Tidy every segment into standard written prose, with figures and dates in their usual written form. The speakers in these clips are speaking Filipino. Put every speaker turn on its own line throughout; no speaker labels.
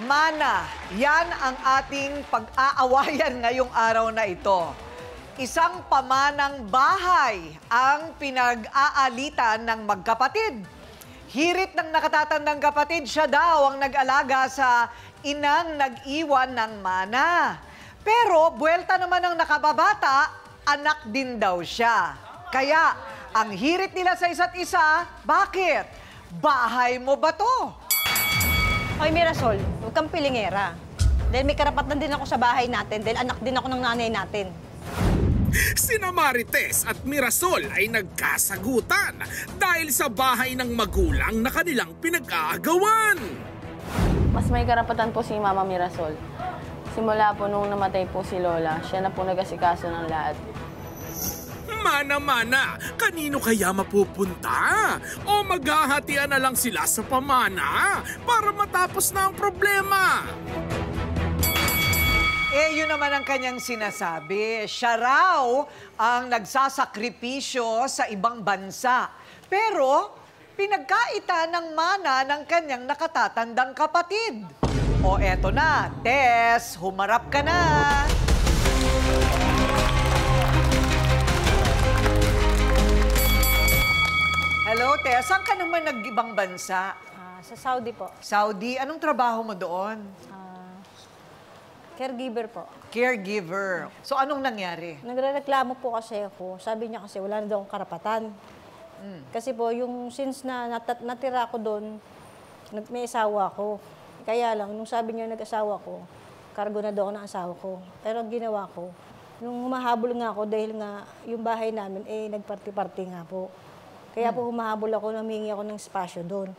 Mana, yan ang ating pag-aawayan ngayong araw na ito. Isang pamanang bahay ang pinag-aalitan ng magkapatid. Hirit ng nakatatandang kapatid, siya daw ang nag-alaga sa inang nag-iwan ng mana. Pero buwelta naman ng nakababata, anak din daw siya. Kaya ang hirit nila sa isa't isa, bakit? Bahay mo ba to?
Hoy, Mirasol, huwag kang pilingera. Dahil may karapatan din ako sa bahay natin, dahil anak din ako ng nanay natin.
Sina Marites at Mirasol ay nagkasagutan dahil sa bahay ng magulang na kanilang pinag-aagawan.
Mas may karapatan po si Mama Mirasol. Simula po nung namatay po si Lola, siya na po nag-asikaso ng lahat.
Mana-mana, kanino kaya mapupunta? O maghahatian na lang sila sa pamana para matapos na ang problema?
Yun naman ang kanyang sinasabi. Siya raw ang nagsasakripisyo sa ibang bansa. Pero pinagkaita ng mana ng kanyang nakatatandang kapatid. O eto na, Tess, humarap ka na. Hello, Tess. Saan ka naman nag-ibang bansa?
Sa Saudi po.
Saudi. Anong trabaho mo doon?
Caregiver po.
Caregiver. So, anong nangyari?
Nagrereklamo po kasi ako. Sabi niya kasi wala na daw akong karapatan. Kasi po, yung since na natira ako doon, may asawa ako. Kaya lang, nung sabi niya nag-asawa ko, kargo na daw ako ng asawa ko. Pero ang ginawa ko, nung humahabol nga ako dahil nga yung bahay namin, nagparty-party nga po. Kaya po humahabol ako, namingi ako ng espasyo doon.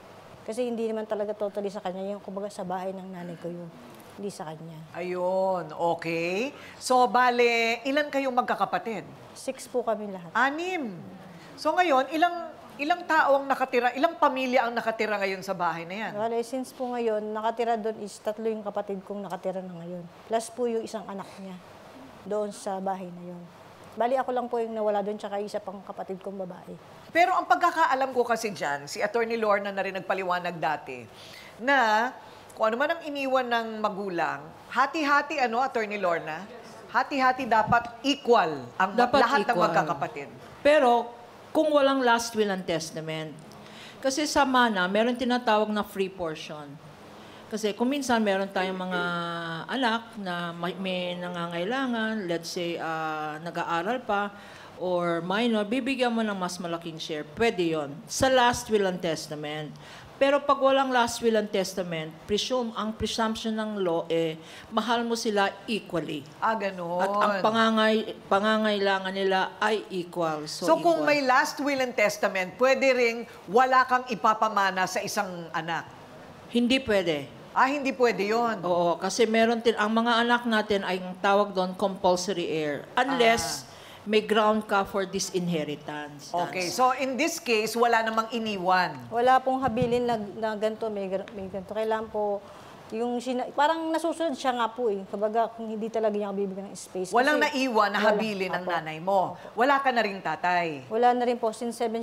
Kasi hindi naman talaga totally sa kanya, yung kumbaga sa bahay ng nanay ko yun. Hindi sa kanya.
Ayun, okay. So, bale, ilan kayong magkakapatid?
6 po kami lahat.
6. So ngayon, ilang tao ang nakatira, ilang pamilya ang nakatira ngayon sa bahay na yan?
Wala, since po ngayon, nakatira doon is 3 yung kapatid kong nakatira na ngayon. Plus po yung isang anak niya doon sa bahay na yun. Bali ako lang po yung nawala doon, tsaka isa pang kapatid kong babae.
Pero ang pagkakaalam ko kasi dyan, si Attorney Lorna na rin nagpaliwanag dati, na kung ano man ang iniwan ng magulang, hati-hati Attorney Lorna? Hati-hati dapat equal ang lahat ng magkakapatid.
Pero kung walang last will and testament, kasi sa mana, meron tinatawag na free portion. Kasi kung minsan meron tayong mga anak na may nangangailangan, let's say nag-aaral pa, or minor, bibigyan mo ng mas malaking share. Pwede yon sa last will and testament. Pero pag walang last will and testament, ang presumption ng law, mahal mo sila equally.
Ganon.
At ang pangangailangan nila ay equal.
So kung may last will and testament, pwede ring wala kang ipapamana sa isang anak?
Hindi pwede.
Hindi pwede yon.
Oo, kasi ang mga anak natin ay ang tawag doon compulsory heir. Unless may ground ka for disinheritance.
Okay, so in this case, wala namang iniwan.
Wala pong habilin na ganito, may ganito. Kailangan po, parang nasusunod siya nga po Kumbaga, kung hindi talaga niya bibigyan ng space.
Walang naiwan na habilin ng nanay mo. Wala ka na rin tatay.
Wala na rin po. Since 7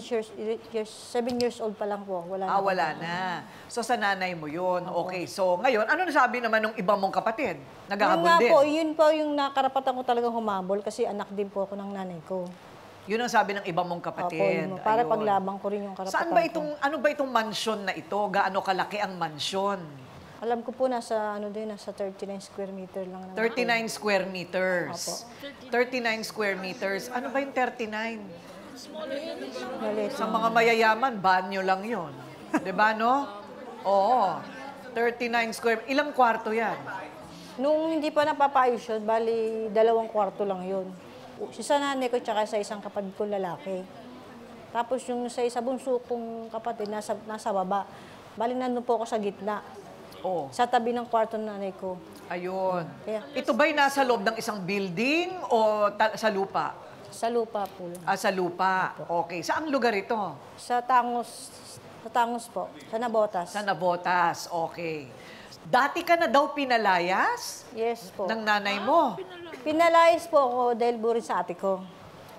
years old pa lang po. Wala na.
Wala na. So sa nanay mo yun. Okay, so ngayon, ano nasabi naman ng ibang mong kapatid? Naghahabol din?
Yun po yung nakarapatan ko talagang humabol kasi anak din po ako ng nanay ko.
Yun ang sabi ng ibang mong kapatid.
Para paglabang ko rin yung karapatan
ano ba itong mansion na ito? Gaano kalaki ang mansion?
Alam ko po nasa 39 square meter lang.
39 square meters.
Opo.
39 square meters. Ano ba yung 39?
Maliit.
Sa mga mayayaman, banyo lang yun. Diba, no? Oo. 39 square. Ilang kwarto yan?
Nung hindi pa napapayos yun, bali 2 kwarto lang yun. Sa nanay ko tsaka sa isang kapatid ko lalaki. Tapos yung sa isa bunso kong kapatid nasa baba. Bali nandun po ako sa gitna. Sa tabi ng kwarto ng nanay ko.
Ayun.
Kaya,
Ito ba'y nasa loob ng isang building o sa lupa?
sa lupa po lang.
Sa lupa. Okay. Saang lugar ito?
Sa Tangos po. Sa Nabotas.
Sa Navotas. Okay. Dati ka na daw pinalayas
Yes po.
ng nanay mo.
Pinalayas po ako dahil burin sa ate ko.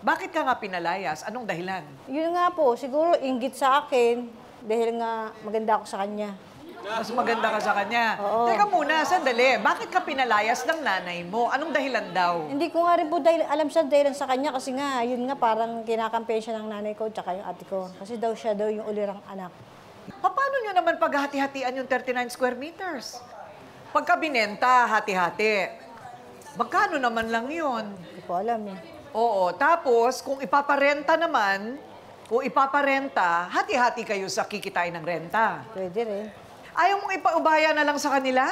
Bakit ka nga pinalayas? Anong dahilan?
Yun nga po, siguro inggit sa akin dahil nga maganda ako sa kanya.
Mas maganda ka sa kanya.
Oo.
Teka muna, sandali. Bakit ka pinalayas ng nanay mo? Anong dahilan daw?
Hindi ko nga rin po alam sa dahilan sa kanya kasi nga, yun nga parang kinakampihan siya ng nanay ko tsaka yung ate ko. Kasi siya daw yung ulirang anak.
Paano nyo naman paghati-hatian yung 39 square meters? Pagka binenta, hati-hati. Magkano naman lang yun?
Hindi ko alam eh.
Oo, tapos kung ipaparenta naman, hati-hati kayo sa kikitain ng renta.
Pwede rin.
Ayaw mong ipaubaya na lang sa kanila?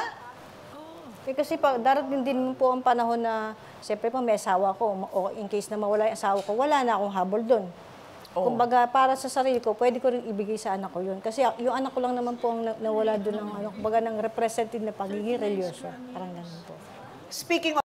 Eh, kasi darating din po ang panahon na, siyempre po may asawa ko, o in case na mawala yung asawa ko, wala na akong habol doon.
Oo.
Kumbaga, para sa sarili ko, pwede ko rin ibigay sa anak ko yun. Kasi yung anak ko lang naman po ang nawala doon ng, kumbaga, ng representative na pagiging religyoso. Parang ganun po.
Speaking